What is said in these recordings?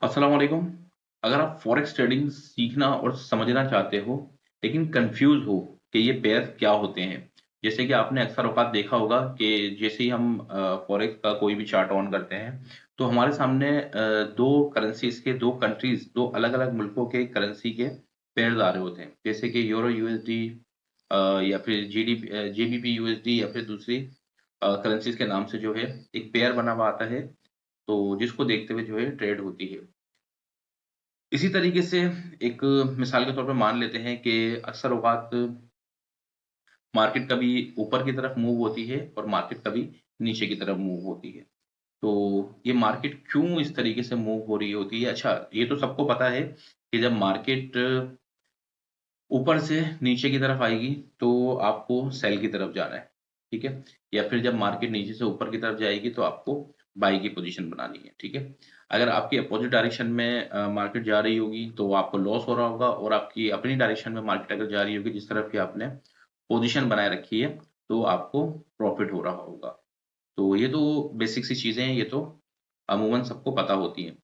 अस्सलाम वालेकुम। अगर आप फॉरेक्स ट्रेडिंग सीखना और समझना चाहते हो, लेकिन कन्फ्यूज़ हो कि ये पेयर क्या होते हैं। जैसे कि आपने अक्सर औक़ात देखा होगा कि जैसे ही हम फॉरेक्स का कोई भी चार्ट ऑन करते हैं, तो हमारे सामने 2 करेंसीज़ के 2 कंट्रीज़ 2 अलग-अलग मुल्कों के करेंसी के पेयर्स आ रहे होते हैं। जैसे कि यूरो यूएसडी या फिर जेबीपी यूएसडी या फिर दूसरी करेंसीज़ के नाम से जो है एक पेयर बना हुआ आता है, तो जिसको देखते हुए जो है ट्रेड होती है। इसी तरीके से एक मिसाल के तौर पे मान लेते हैं कि अक्सर औक़ात मार्केट कभी ऊपर की तरफ मूव होती है और मार्केट कभी नीचे की तरफ मूव होती है। तो ये मार्केट क्यों इस तरीके से मूव हो रही होती है? अच्छा, ये तो सबको पता है कि जब मार्केट ऊपर से नीचे की तरफ आएगी, तो आपको सेल की तरफ जाना है, ठीक है? या फिर जब मार्केट नीचे से ऊपर की तरफ जाएगी, तो आपको बाय की पोज़ीशन बनानी है, ठीक है? अगर आपकी अपोज़िट डायरेक्शन में मार्केट जा रही होगी, तो आपको लॉस हो रहा होगा और आपकी अपनी डायरेक्शन में मार्केट अगर जा रही होगी, जिस तरफ की आपने पोज़ीशन बनाए रखी है, तो आपको प्रॉफ़िट हो रहा होगा। तो ये तो बेसिक सी चीज़ें हैं, ये तो अमूमन सबको पता होती हैं।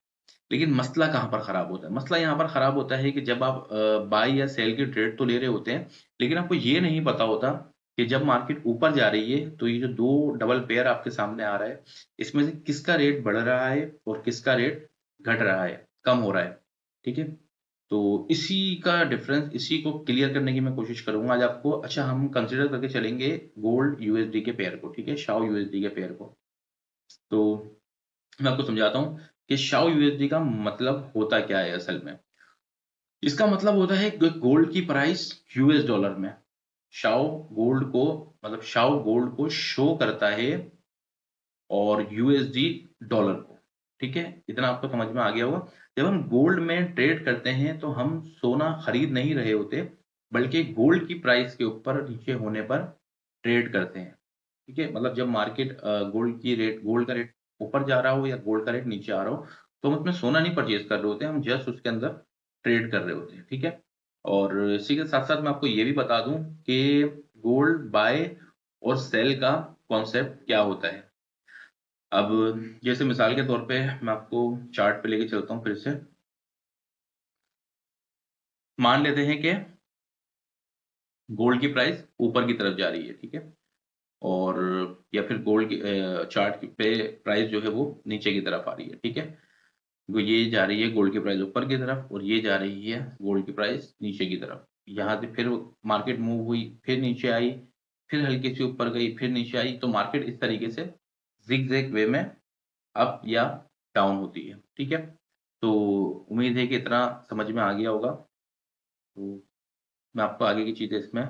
लेकिन मसला कहाँ पर खराब होता है? मसला यहाँ पर खराब होता है कि जब आप बाय या सेल की ट्रेड तो ले रहे होते हैं, लेकिन आपको ये नहीं पता होता कि जब मार्केट ऊपर जा रही है, तो ये जो 2 डबल पेयर आपके सामने आ रहा है, इसमें से किसका रेट बढ़ रहा है और किसका रेट घट रहा है, कम हो रहा है, ठीक है? तो इसी का डिफरेंस इसी को क्लियर करने की मैं कोशिश करूँगा आज आपको। अच्छा, हम कंसीडर करके चलेंगे गोल्ड यूएसडी के पेयर को, ठीक है? शाओ यूएसडी के पेयर को। तो मैं आपको समझाता हूँ कि शाओ यूएसडी का मतलब होता क्या है असल में। इसका मतलब होता है गोल्ड की प्राइस यूएस डॉलर में। शाओ गोल्ड को मतलब शाओ गोल्ड को शो करता है और यूएसडी डॉलर को, ठीक है? इतना आपको समझ में आ गया होगा। जब हम गोल्ड में ट्रेड करते हैं तो हम सोना खरीद नहीं रहे होते, बल्कि गोल्ड की प्राइस के ऊपर नीचे होने पर ट्रेड करते हैं, ठीक है? मतलब जब मार्केट गोल्ड का रेट ऊपर जा रहा हो या गोल्ड का रेट नीचे आ रहा हो, तो हम उसमें सोना नहीं परचेज़ कर रहे होते हैं, हम जस्ट उसके अंदर ट्रेड कर रहे होते हैं, ठीक है? और इसी के साथ-साथ मैं आपको ये भी बता दूँ कि गोल्ड बाय और सेल का कॉन्सेप्ट क्या होता है। अब जैसे मिसाल के तौर पे मैं आपको चार्ट पे लेके चलता हूँ फिर से। मान लेते हैं कि गोल्ड की प्राइस ऊपर की तरफ जा रही है, ठीक है? और या फिर गोल्ड की चार्ट पे प्राइस जो है वो नीचे की तरफ आ रही है, ठीक है? तो ये जा रही है गोल्ड की प्राइस ऊपर की तरफ और ये जा रही है गोल्ड की प्राइस नीचे की तरफ। यहाँ से फिर मार्केट मूव हुई, फिर नीचे आई, फिर हल्की सी ऊपर गई, फिर नीचे आई, तो मार्केट इस तरीके से ज़िग-ज़ैग वे में अप या डाउन होती है, ठीक है? तो उम्मीद है कि इतना समझ में आ गया होगा। तो मैं आपको आगे की चीज़ें इसमें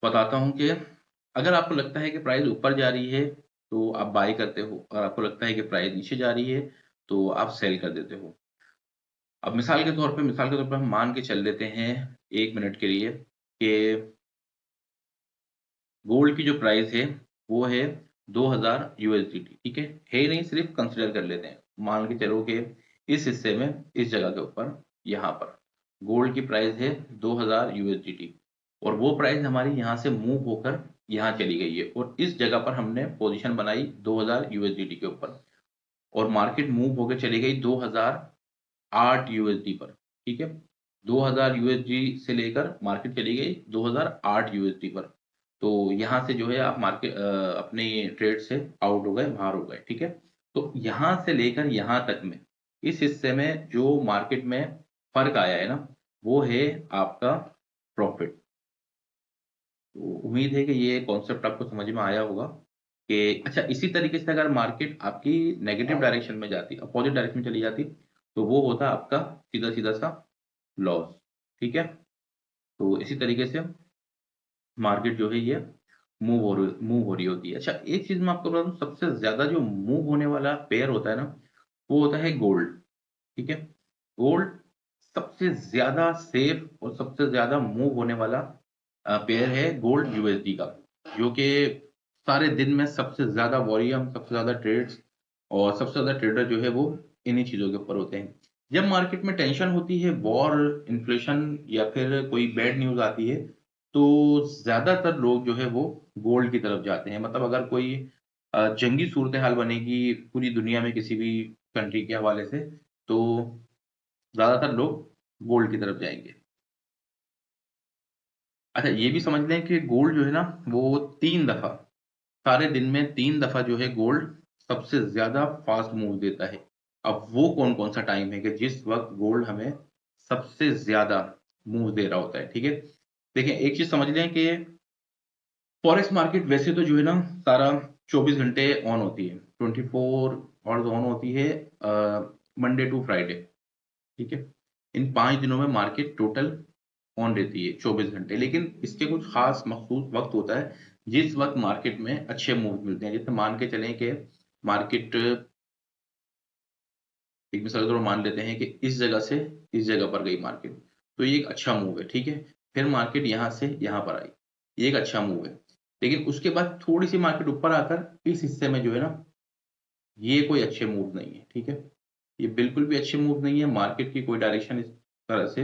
बताता हूँ कि अगर आपको लगता है कि प्राइस ऊपर जा रही है, तो आप बाय करते हो और आपको लगता है कि प्राइस नीचे जा रही है, तो आप सेल कर देते हो। अब मिसाल के तौर पे हम मान के चल लेते हैं 1 मिनट के लिए कि गोल्ड की जो प्राइस है, वो है 2000 यूएसडीटी, ठीक है? है ही नहीं, सिर्फ़ कंसीडर कर लेते हैं। मान के चलो कि इस हिस्से में, इस जगह के ऊपर, यहाँ पर गोल्ड की प्राइस है 2000 यूएसडीटी और वो प्राइस हमारी यहाँ से मूव होकर यहाँ चली गई है और इस जगह पर हमने पोज़ीशन बनाई 2000 यूएसडीटी के ऊपर और मार्केट मूव होके चली गई 2008 यूएसडी पर, ठीक है? 2000 यूएसडी से लेकर मार्केट चली गई 2008 यूएसडी पर। तो यहाँ से जो है आप अपने ट्रेड से आउट हो गए, बाहर हो गए, ठीक है? तो यहाँ से लेकर यहाँ तक में, इस हिस्से में जो मार्केट में फ़र्क आया है ना, वो है आपका प्रॉफ़िट। तो उम्मीद है कि ये कॉन्सेप्ट आपको समझ में आया होगा कि अच्छा, इसी तरीके से अगर मार्केट आपकी नेगेटिव डायरेक्शन में जाती, अपोज़िट डायरेक्शन में चली जाती, तो वो होता आपका सीधा-सीधा सा लॉस, ठीक है? तो इसी तरीके से मार्केट जो है ये मूव हो रही होती है। अच्छा, एक चीज़ मैं आपको बता दूँ, सबसे ज़्यादा जो मूव होने वाला पेयर होता है ना, वो होता है गोल्ड, ठीक है? गोल्ड सबसे ज़्यादा सेफ और सबसे ज़्यादा मूव होने वाला पेयर है गोल्ड यूएसडी का, जो कि सारे दिन में सबसे ज़्यादा वॉल्यूम, सबसे ज़्यादा ट्रेड्स और सबसे ज़्यादा ट्रेडर जो है वो इन्हीं चीज़ों के ऊपर होते हैं। जब मार्केट में टेंशन होती है, वॉर, इन्फ्लेशन या फिर कोई बैड न्यूज़ आती है, तो ज़्यादातर लोग जो है वो गोल्ड की तरफ जाते हैं। मतलब अगर कोई जंगी सूरत-ए-हाल बनेगी पूरी दुनिया में किसी भी कंट्री के हवाले से, तो ज़्यादातर लोग गोल्ड की तरफ जाएँगे। अच्छा, ये भी समझ लें कि गोल्ड जो है ना, वो 3 दफ़ा, सारे दिन में 3 दफ़ा जो है गोल्ड सबसे ज़्यादा फ़ास्ट मूव देता है। अब वो कौन-कौन सा टाइम है कि जिस वक़्त गोल्ड हमें सबसे ज़्यादा मूव दे रहा होता है, ठीक है? देखिए, एक चीज़ समझ लें कि फॉरेक्स मार्केट वैसे तो जो है ना, सारा 24 घंटे ऑन होती है, 24 हॉर्स ऑन होती है, मंडे टू फ्राइडे, ठीक है? इन 5 दिनों में मार्केट टोटल ऑन रहती है 24 घंटे, लेकिन इसके कुछ खास मखसूस वक़्त होता है, जिस वक़्त मार्केट में अच्छे मूव मिलते हैं। जैसे मान के चलें कि मार्केट, एक मिसाल के तौर पर मान लेते हैं कि इस जगह से इस जगह पर गई मार्केट, तो ये एक अच्छा मूव है, ठीक है? फिर मार्केट यहाँ से यहाँ पर आई, ये एक अच्छा मूव है। लेकिन उसके बाद थोड़ी-सी मार्केट ऊपर आकर इस हिस्से में जो है ना, ये कोई अच्छे मूव नहीं है, ठीक है? ये बिल्कुल भी अच्छे मूव नहीं है, मार्केट की कोई डायरेक्शन इस तरह से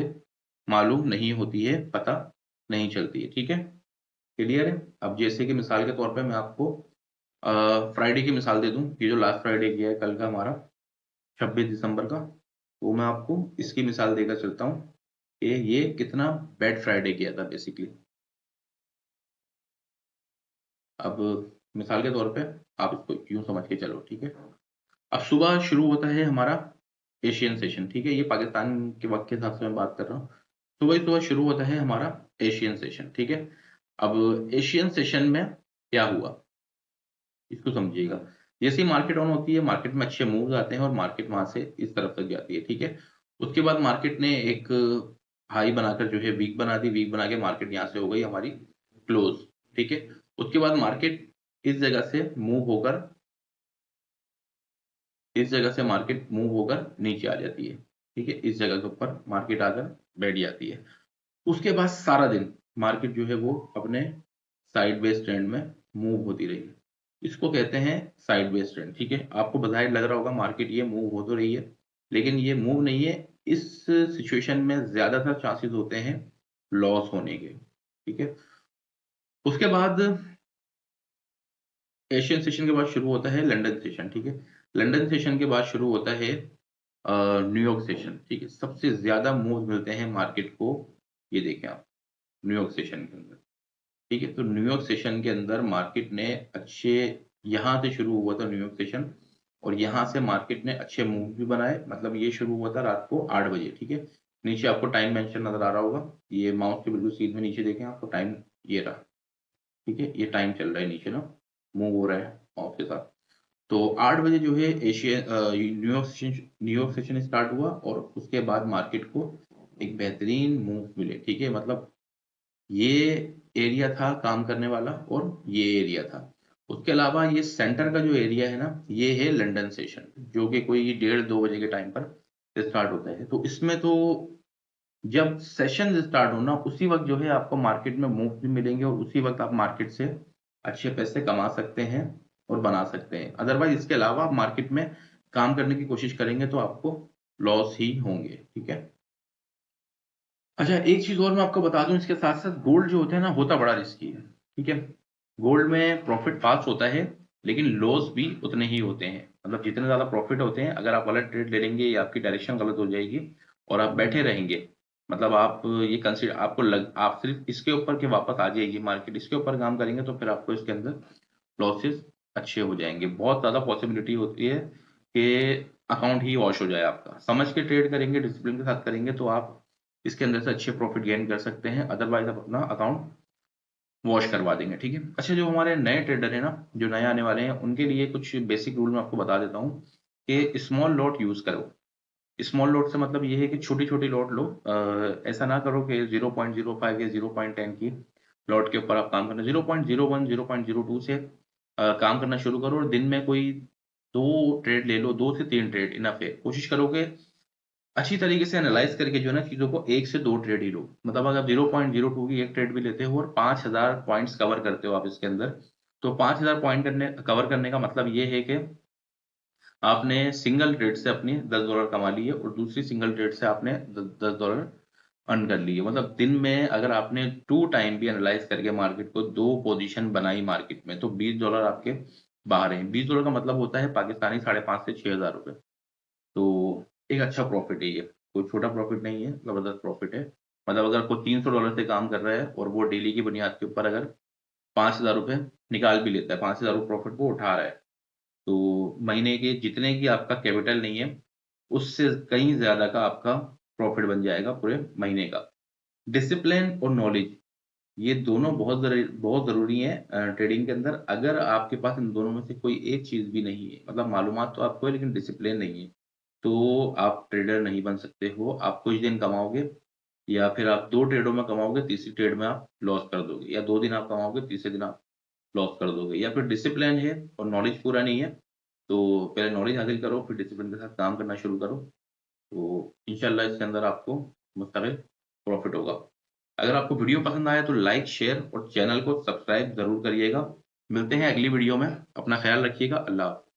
मालूम नहीं होती है, पता नहीं चलती है, ठीक है? क्लियर है? अब जैसे कि मिसाल के तौर पे मैं आपको फ्राइडे की मिसाल दे दूँ, ये जो लास्ट फ्राइडे गया है कल का हमारा 26 दिसंबर का, तो मैं आपको इसकी मिसाल देकर चलता हूँ कि ये कितना बैड फ्राइडे गया था बेसिकली। अब मिसाल के तौर पे आप इसको यूँ समझ के चलो, ठीक है? अब सुबह शुरू होता है हमारा एशियन सेशन, ठीक है? ये पाकिस्तान के वक़्त के हिसाब से मैं बात कर रहा हूँ। सुबह ही सुबह शुरू होता है हमारा एशियन सेशन, ठीक है? अब एशियन सेशन में क्या हुआ? इसको समझिएगा। जैसे ही मार्केट ऑन होती है, मार्केट में अच्छे मूव्स आते हैं और मार्केट वहाँ से इस तरफ तक जाती है, ठीक है? उसके बाद मार्केट ने एक हाई बनाकर जो है वीक बना दी, वीक बना के मार्केट यहाँ से हो गई हमारी क्लोज़, ठीक है? उसके बाद मार्केट इस जगह से मूव होकर इस जगह से मार्केट मूव होकर नीचे आ जाती है, ठीक है? इस जगह के ऊपर मार्केट आकर बैठ जाती है। उसके बाद सारा दिन मार्केट जो है वो अपने साइडवेज ट्रेंड में मूव होती रही। इसको कहते हैं साइडवेज ट्रेंड, ठीक है? आपको बज़ाहिर लग रहा होगा मार्केट ये मूव हो तो रही है, लेकिन ये मूव नहीं है। इस सिचुएशन में ज़्यादातर चांसेस होते हैं लॉस होने के, ठीक है? उसके बाद एशियन सेशन के बाद शुरू होता है लंदन सेशन, ठीक है? लंदन सेशन के बाद शुरू होता है न्यूयॉर्क सेशन, ठीक है? सबसे ज़्यादा मूव्स मिलते हैं मार्केट को, ये देखें आप, न्यूयॉर्क सेशन के अंदर, ठीक है? तो न्यूयॉर्क सेशन के अंदर मार्केट ने अच्छे, यहाँ से शुरू हुआ था न्यूयॉर्क सेशन और यहाँ से मार्केट ने अच्छे मूव भी बनाए, मतलब ये शुरू हुआ था रात को 8 बजे, ठीक है? नीचे आपको टाइम मेंशन नज़र आ रहा होगा, ये माउस के बिल्कुल सीध में नीचे देखें, आपको टाइम ये रहा, ठीक है? ये टाइम चल रहा है नीचे ना, मूव हो रहा है माउस के साथ। तो 8 बजे जो है न्यूयॉर्क सेशन स्टार्ट हुआ और उसके बाद मार्केट को एक बेहतरीन मूव मिले, ठीक है? मतलब ये एरिया था काम करने वाला और ये एरिया था। उसके अलावा ये सेंटर का जो एरिया है ना, ये है लंदन सेशन, जो कि कोई 1:30-2 बजे के टाइम पर स्टार्ट होता है। तो इसमें तो जब सेशन स्टार्ट हो ना, उसी वक़्त जो है आपको मार्केट में मूव भी मिलेंगे और उसी वक़्त आप मार्केट से अच्छे पैसे कमा सकते हैं और बना सकते हैं। अदरवाइज़ इसके अलावा आप मार्केट में काम करने की कोशिश करेंगे तो आपको लॉस ही होंगे, ठीक है? अच्छा, एक चीज़ और मैं आपको बता दूँ इसके साथ-साथ, गोल्ड जो होता है ना, होता बड़ा रिस्की है, ठीक है? गोल्ड में प्रॉफ़िट फ़ास्ट होता है, लेकिन लॉस भी उतने ही होते हैं। मतलब जितने ज़्यादा प्रॉफ़िट होते हैं, अगर आप गलत ट्रेड ले लेंगे या आपकी डायरेक्शन गलत हो जाएगी और आप बैठे रहेंगे, मतलब आप ये कंसीडर आपको लग आप सिर्फ़ इसके ऊपर कि वापस आ जाएगी मार्केट, इसके ऊपर काम करेंगे तो फिर आपको इसके अंदर लॉसेस अच्छे हो जाएँगे। बहुत ज़्यादा पॉसिबिलिटी होती है कि अकाउंट ही वॉश हो जाए आपका। समझ के ट्रेड करेंगे, डिसिप्लिन के साथ करेंगे तो आप इसके अंदर से अच्छे प्रॉफिट गेन कर सकते हैं, अदरवाइज़ आप अपना अकाउंट वॉश करवा देंगे, ठीक है? अच्छा, जो हमारे नए ट्रेडर हैं ना, जो नए आने वाले हैं, उनके लिए कुछ बेसिक रूल मैं आपको बता देता हूँ कि स्मॉल लॉट यूज़ करो। स्मॉल लॉट से मतलब ये है कि छोटी-छोटी लॉट लो, ऐसा ना करो कि 0.05 या 0.10 की लॉट के ऊपर आप काम करना, 0.01, 0.02 से काम करना शुरू करो और दिन में कोई 2 ट्रेड ले लो, 2 से 3 ट्रेड इनफ है। कोशिश करो कि अच्छी तरीके से एनालाइज़ करके जो है ना चीज़ों को 1 से 2 ट्रेड ही लो। मतलब अगर 0.02 की एक ट्रेड भी लेते हो और 5000 पॉइंट्स कवर करते हो आप इसके अंदर, तो 5000 पॉइंट कवर करने का मतलब ये है कि आपने सिंगल ट्रेड से अपनी $10 कमा लिए और दूसरी सिंगल ट्रेड से आपने द $10 अर्न कर लिए। मतलब दिन में अगर आपने 2 टाइम भी एनालाइज़ करके मार्केट को 2 पोज़ीशन बनाई मार्केट में, तो $20 आपके बाहर हैं। $20 का मतलब होता है पाकिस्तानी 5,500 से ₹6,000। तो एक अच्छा प्रॉफ़िट है ये, कोई छोटा प्रॉफ़िट नहीं है, ज़बरदस्त प्रॉफ़िट है। मतलब अगर कोई $300 से काम कर रहा है और वो डेली की बुनियाद के ऊपर अगर ₹5000 निकाल भी लेता है, ₹5000 प्रॉफ़िट वो उठा रहा है, तो महीने के जितने की आपका कैपिटल नहीं है, उससे कहीं ज़्यादा का आपका प्रॉफ़िट बन जाएगा पूरे महीने का। डिसिप्लिन और नॉलेज ये दोनों बहुत ज़रूरी हैं ट्रेडिंग के अंदर। अगर आपके पास इन दोनों में से कोई एक चीज़ भी नहीं है, मतलब मालूमात तो आपको है लेकिन डिसिप्लिन नहीं है, तो आप ट्रेडर नहीं बन सकते हो। आप कुछ दिन कमाओगे या फिर आप 2 ट्रेडों में कमाओगे, तीसरी ट्रेड में आप लॉस कर दोगे, या 2 दिन आप कमाओगे, तीसरे दिन आप लॉस कर दोगे। या फिर डिसिप्लिन है और नॉलेज पूरा नहीं है, तो पहले नॉलेज हासिल करो, फिर डिसिप्लिन के साथ काम करना शुरू करो, तो इंशाल्लाह इसके अंदर आपको मुस्तकिल प्रॉफ़िट होगा। अगर आपको वीडियो पसंद आया तो लाइक, शेयर और चैनल को सब्सक्राइब ज़रूर करिएगा। मिलते हैं अगली वीडियो में, अपना ख़्याल रखिएगा। अल्लाह हाफ़िज़।